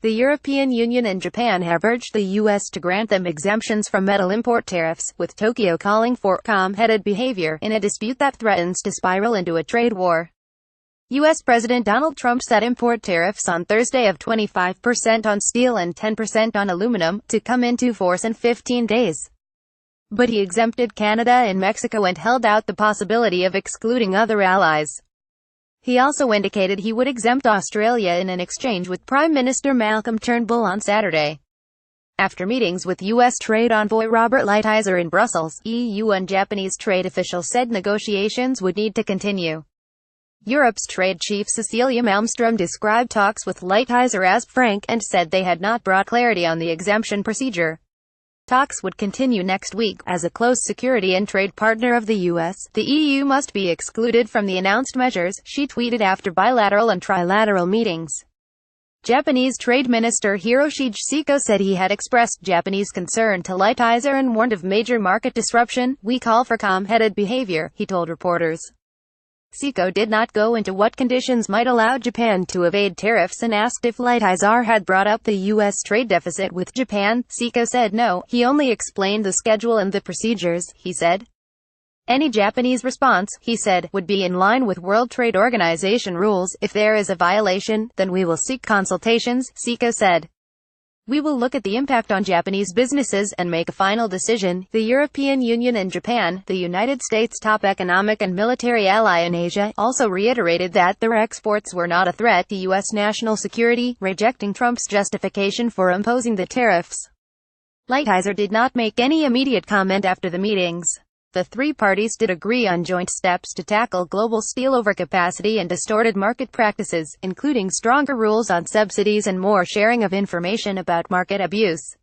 The European Union and Japan have urged the U.S. to grant them exemptions from metal import tariffs, with Tokyo calling for calm-headed behavior in a dispute that threatens to spiral into a trade war. U.S. President Donald Trump set import tariffs on Thursday of 25% on steel and 10% on aluminum, to come into force in 15 days. But he exempted Canada and Mexico and held out the possibility of excluding other allies. He also indicated he would exempt Australia in an exchange with Prime Minister Malcolm Turnbull on Saturday. After meetings with U.S. Trade Envoy Robert Lighthizer in Brussels, EU and Japanese trade officials said negotiations would need to continue. Europe's trade chief Cecilia Malmstrom described talks with Lighthizer as frank, and said they had not brought clarity on the exemption procedure. Talks would continue next week. As a close security and trade partner of the U.S., the EU must be excluded from the announced measures, she tweeted after bilateral and trilateral meetings. Japanese Trade Minister Hiroshi Seko said he had expressed Japanese concern to Lighthizer and warned of major market disruption. "We call for calm-headed behavior," he told reporters. Seko did not go into what conditions might allow Japan to evade tariffs and asked if Lighthizer had brought up the U.S. trade deficit with Japan. Seko said no, he only explained the schedule and the procedures, he said. Any Japanese response, he said, would be in line with World Trade Organization rules. If there is a violation, then we will seek consultations, Seko said. We will look at the impact on Japanese businesses and make a final decision. The European Union and Japan, the United States' top economic and military ally in Asia, also reiterated that their exports were not a threat to U.S. national security, rejecting Trump's justification for imposing the tariffs. Lighthizer did not make any immediate comment after the meetings. The three parties did agree on joint steps to tackle global steel overcapacity and distorted market practices, including stronger rules on subsidies and more sharing of information about market abuse.